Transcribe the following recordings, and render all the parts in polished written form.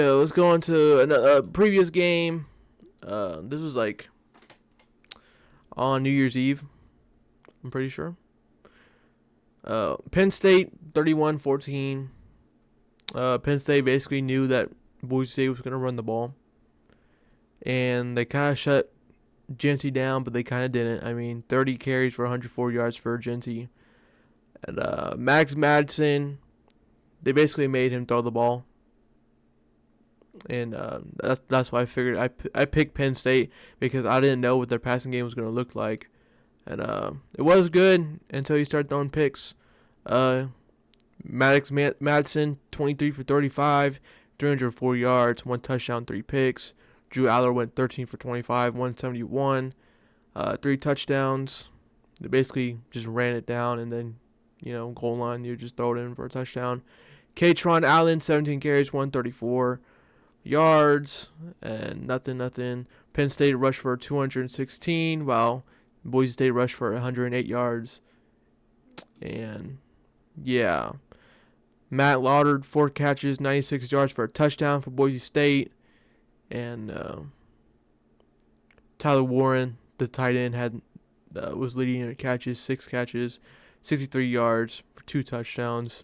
Yeah, let's go on to a previous game. This was like on New Year's Eve, I'm pretty sure. Penn State 31-14. Penn State basically knew that Boise State was going to run the ball. And they kind of shut Genty down, but they kind of didn't. I mean, 30 carries for 104 yards for Genty. And Max Madsen, they basically made him throw the ball. And that's why I figured I picked Penn State because I didn't know what their passing game was going to look like. And it was good until you start throwing picks. Madsen, 23 for 35, 304 yards, 1 touchdown, 3 picks. Drew Aller went 13 for 25, 171, 3 touchdowns. They basically just ran it down, and then, goal line, you just throw it in for a touchdown. Katron Allen, 17 carries, 134 yards, and nothing. Penn State rushed for 216, while Boise State rushed for 108 yards. And, yeah. Matt Lauderd, 4 catches, 96 yards for a touchdown for Boise State. And Tyler Warren, the tight end, was leading in catches, 6 catches, 63 yards for 2 touchdowns.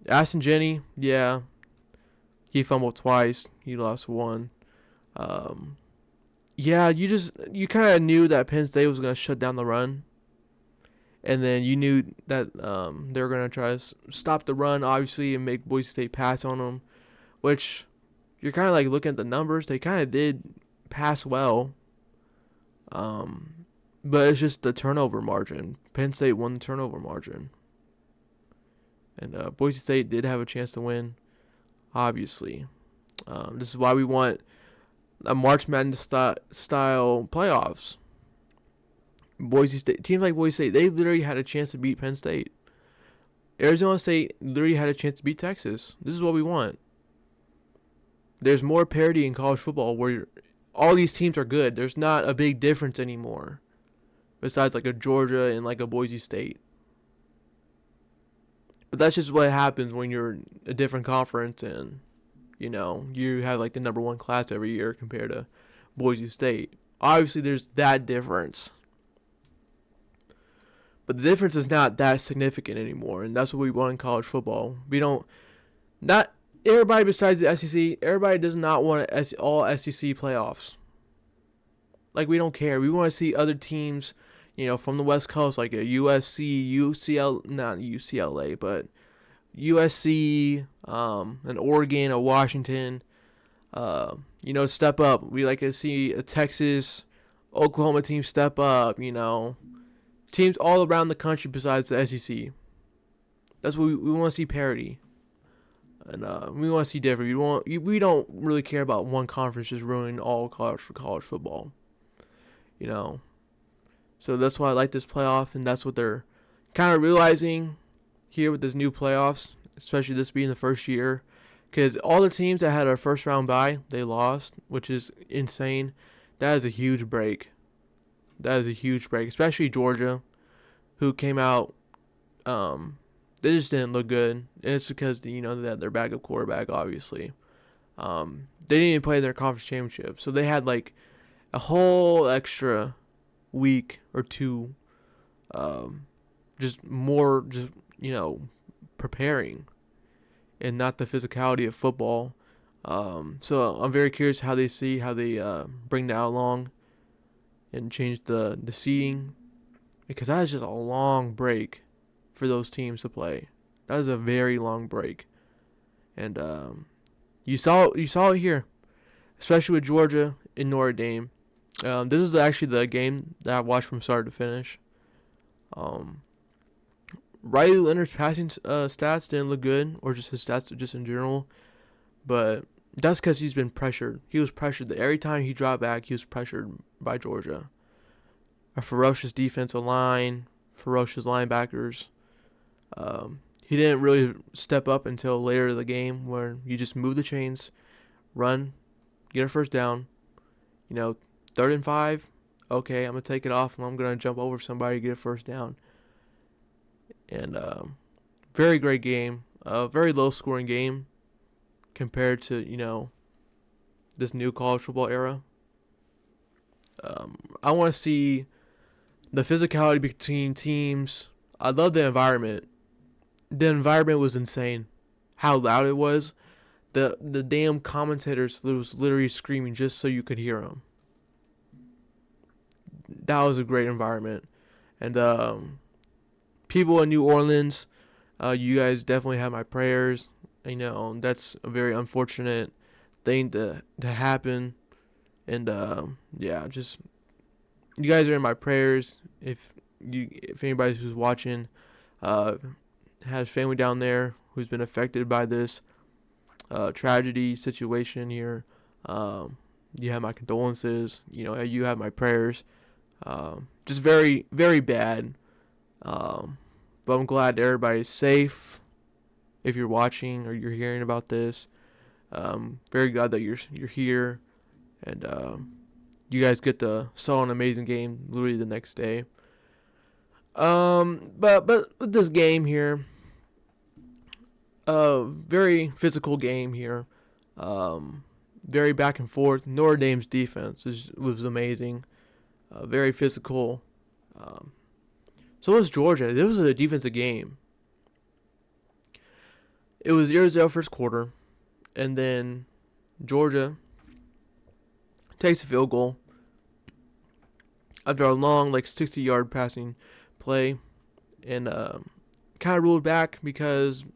Aston Jenny, yeah, he fumbled twice. He lost 1. Yeah, you kind of knew that Penn State was going to shut down the run. And then you knew that they were going to try to stop the run, obviously, and make Boise State pass on them. Which, you're kind of like looking at the numbers. They kind of did pass well. But it's just the turnover margin. Penn State won the turnover margin. And Boise State did have a chance to win, obviously. This is why we want a March Madness style playoffs. Teams like Boise State, they literally had a chance to beat Penn State. Arizona State literally had a chance to beat Texas. This is what we want. There's more parity in college football where all these teams are good. There's not a big difference anymore, besides like a Georgia and like a Boise State. But that's just what happens when you're a different conference and, you have like the number 1 class every year compared to Boise State. Obviously, there's that difference. But the difference is not that significant anymore, and that's what we want in college football. Not everybody besides the SEC, everybody does not want all SEC playoffs. Like, we don't care. We want to see other teams, from the West Coast, like a USC, not UCLA, but USC, an Oregon, a Washington, step up. We like to see a Texas, Oklahoma team step up, teams all around the country besides the SEC. That's what we want to see parity. And we want to see different. We don't really care about one conference just ruining all college football. So that's why I like this playoff, and that's what they're kind of realizing here with this new playoffs, especially this being the first year. Because all the teams that had a first round bye, they lost, which is insane. That is a huge break. Especially Georgia, who came out, they just didn't look good. And it's because, they had their backup quarterback, obviously. They didn't even play their conference championship. So they had, like, a whole extra week or 2, preparing. And not the physicality of football. So I'm very curious how they bring that along and change the seeding, because that is just a long break for those teams to play. That is a very long break, and you saw it here, especially with Georgia and Notre Dame. This is actually the game that I watched from start to finish. Riley Leonard's passing stats didn't look good, or just his stats just in general, but that's because he's been pressured. He was pressured. Every time he dropped back, he was pressured by Georgia. A ferocious defensive line, ferocious linebackers. He didn't really step up until later in the game, where you just move the chains, run, get a first down. 3rd and 5. Okay, I'm going to take it off, and I'm going to jump over somebody to get a first down. And very great game. Very low-scoring game. compared to, this new college football era. I want to see the physicality between teams. I love the environment. The environment was insane. How loud it was. The damn commentators was literally screaming just so you could hear them. That was a great environment. And people in New Orleans, you guys definitely have my prayers. That's a very unfortunate thing to happen. And just you guys are in my prayers. If anybody who's watching has family down there who's been affected by this tragedy situation here, you have my condolences. You have my prayers. Just very, very bad. But I'm glad everybody's safe. If you're watching or you're hearing about this, very glad that you're here, and you guys get to saw an amazing game literally the next day. But with this game here, very physical game here, very back and forth. Notre Dame's defense was amazing, very physical. So was Georgia. This was a defensive game. It was 0-0 first quarter, and then Georgia takes a field goal after a long, 60-yard passing play, and kind of ruled back because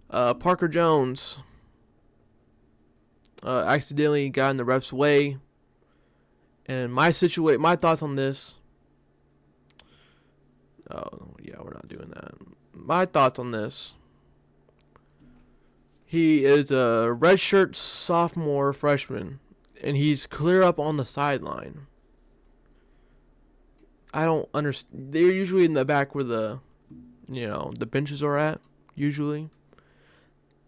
Parker Jones accidentally got in the ref's way. And my thoughts on this. Oh yeah, we're not doing that. My thoughts on this. He is a redshirt sophomore freshman, and he's clear up on the sideline. I don't understand. They're usually in the back where the benches are at, usually.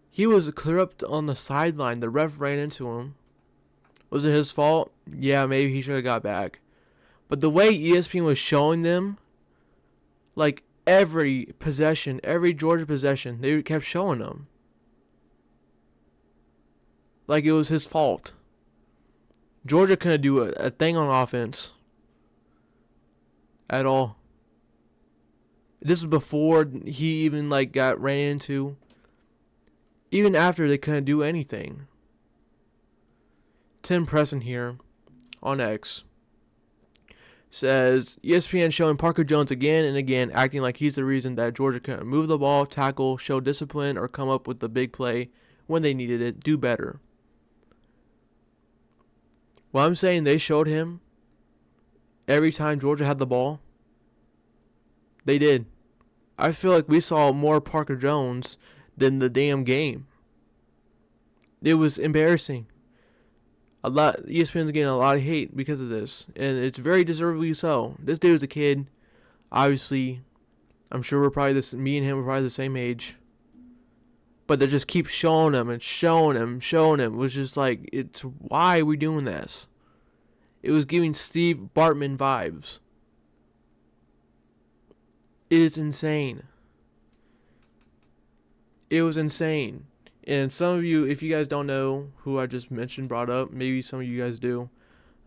He was clear up on the sideline. The ref ran into him. Was it his fault? Yeah, maybe he should have got back. But the way ESPN was showing them, every possession, every Georgia possession, they kept showing them like it was his fault. Georgia couldn't do a thing on offense at all. This was before he even got ran into. Even after, they couldn't do anything. Tim Preston here on X says ESPN showing Parker Jones again and again acting like he's the reason that Georgia couldn't move the ball, tackle, show discipline, or come up with the big play when they needed it. Do better. Well, I'm saying they showed him every time Georgia had the ball. They did. I feel like we saw more Parker Jones than the damn game. It was embarrassing. ESPN's getting a lot of hate because of this, and it's very deservedly so. This dude was a kid. Obviously, I'm sure me and him were probably the same age. But they just keep showing him and showing him. It was just why are we doing this? It was giving Steve Bartman vibes. It is insane. It was insane. And some of you, if you guys don't know who I just mentioned, brought up, maybe some of you guys do.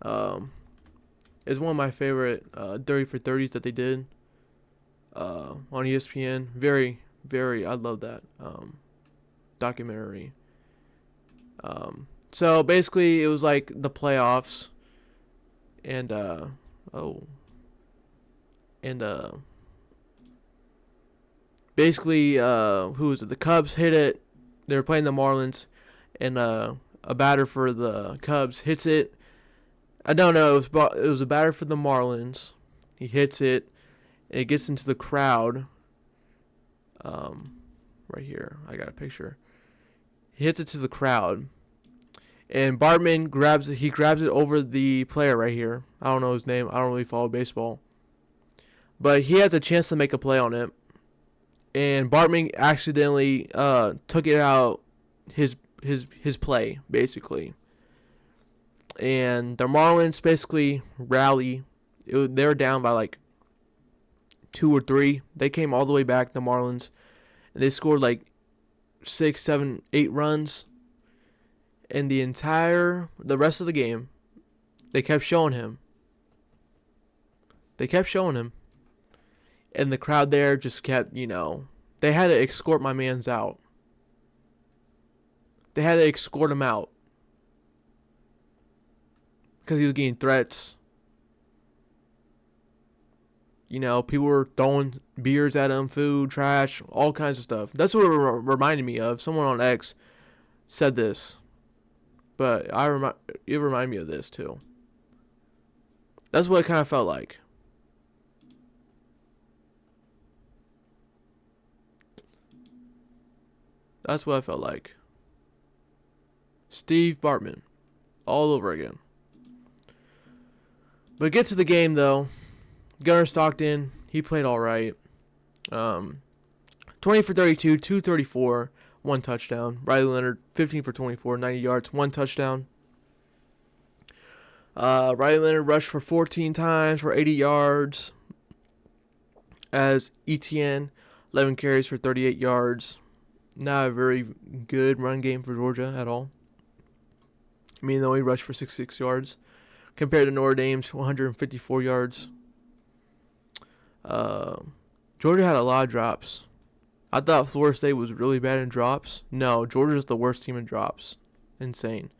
It's one of my favorite 30 for 30s that they did on ESPN. Very, very, I love that documentary. So basically, it was like the playoffs, and basically, who was it? The Cubs hit it. They were playing the Marlins, and a batter for the Cubs hits it. I don't know. It was a batter for the Marlins. He hits it, and it gets into the crowd. Right here, I got a picture. He hits it to the crowd, and Bartman grabs it. He grabs it over the player right here. I don't know his name. I don't really follow baseball, but he has a chance to make a play on it. And Bartman accidentally took it out his play, basically. And the Marlins basically rally. They were down by 2 or 3. They came all the way back, the Marlins, and they scored 6, 7, 8 runs. And the rest of the game, they kept showing him. And the crowd there just kept, they had to escort my man's out. They had to escort him out. Because he was getting threats. People were throwing beers at him, food, trash, all kinds of stuff. That's what it reminded me of. Someone on X said this. But it reminded me of this too. That's what it kind of felt like. That's what I felt like. Steve Bartman. All over again. But get to the game, though. Gunnar Stockton, he played all right. 20 for 32, 234, 1 touchdown. Riley Leonard, 15 for 24, 90 yards, 1 touchdown. Riley Leonard rushed for 14 times for 80 yards. As ETN, 11 carries for 38 yards. Not a very good run game for Georgia at all. Though he rushed for 66 yards. Compared to Notre Dame's 154 yards. Georgia had a lot of drops. I thought Florida State was really bad in drops. No, Georgia's the worst team in drops. Insane.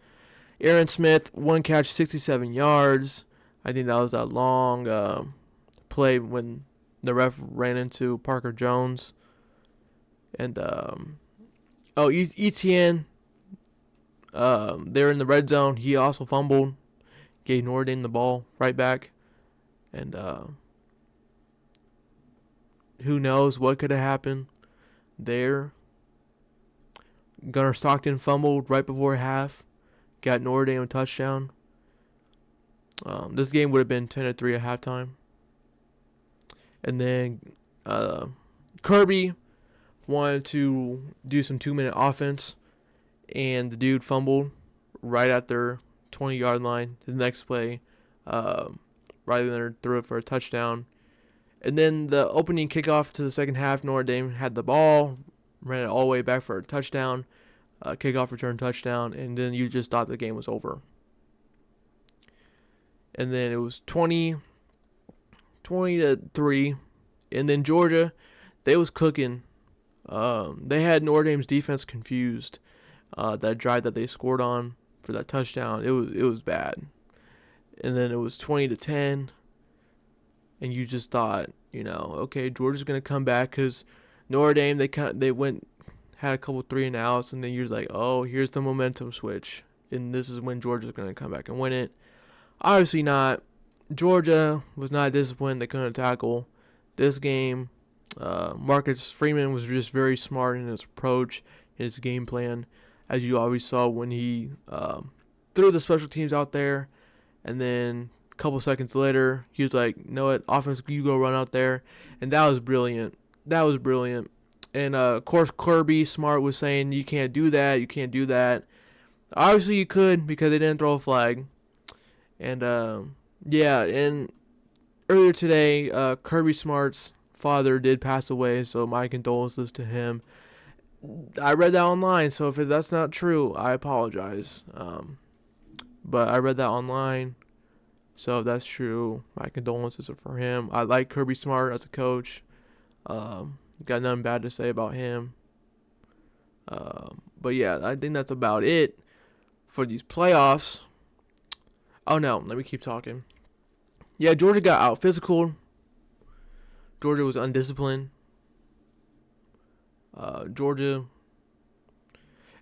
Aaron Smith, 1 catch, 67 yards. I think that was that long play when the ref ran into Parker Jones. And, ETN, they're in the red zone. He also fumbled. Gave Notre Dame the ball right back. And who knows what could have happened there. Gunnar Stockton fumbled right before half. Got Notre Dame a touchdown. This game would have been 10-3 at halftime. And then Kirby wanted to do some 2-minute offense. And the dude fumbled right at their 20-yard line. The next play, Riley Leonard threw it for a touchdown. And then the opening kickoff to the second half, Notre Dame had the ball, ran it all the way back for a touchdown, kickoff return touchdown, and then you just thought the game was over. And then it was 20-3, and then Georgia, they was cooking. They had Notre Dame's defense confused. That drive that they scored on for that touchdown, it was bad. And then it was 20-10. And you just thought, okay, Georgia's gonna come back because Notre Dame had a couple 3-and-outs, and then you're like, oh, here's the momentum switch, and this is when Georgia's gonna come back and win it. Obviously not. Georgia was not disciplined. They couldn't tackle this game. Marcus Freeman was just very smart in his approach, in his game plan, as you always saw when he threw the special teams out there, and then couple seconds later, he was like, you know what, offense, you go run out there. And that was brilliant. And, of course, Kirby Smart was saying, you can't do that. Obviously, you could because they didn't throw a flag. And, and earlier today, Kirby Smart's father did pass away, so my condolences to him. I read that online, so if that's not true, I apologize. But I read that online. So if that's true, my condolences are for him. I like Kirby Smart as a coach. Got nothing bad to say about him. But yeah, I think that's about it for these playoffs. Oh no, let me keep talking. Yeah, Georgia got out physical. Georgia was undisciplined. Georgia.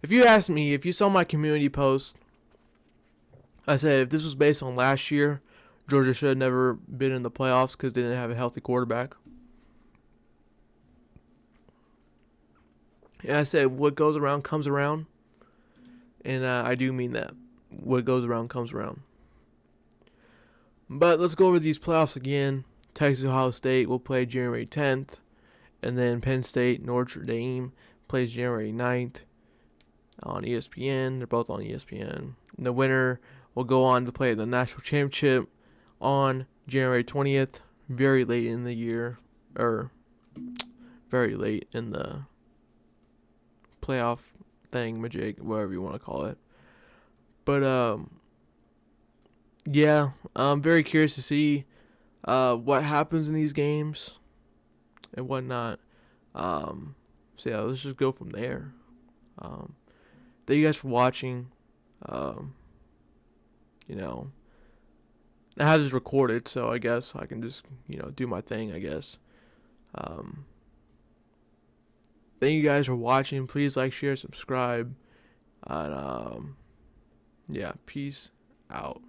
If you ask me, if you saw my community post, I said if this was based on last year, Georgia should have never been in the playoffs because they didn't have a healthy quarterback. And I said what goes around comes around. And I do mean that. What goes around comes around. But let's go over these playoffs again. Texas Ohio State will play January 10th. And then Penn State, Notre Dame plays January 9th on ESPN. They're both on ESPN. And the winner will go on to play the national championship on January 20th, very late in the year, or very late in the playoff thing, majig, whatever you want to call it. But yeah, I'm very curious to see what happens in these games and whatnot. So yeah, let's just go from there. Um, Thank you guys for watching. Um, you know, I have this recorded, so I guess I can just do my thing. I guess. Um, Thank you guys for watching. Please like, share, subscribe, and yeah, peace out.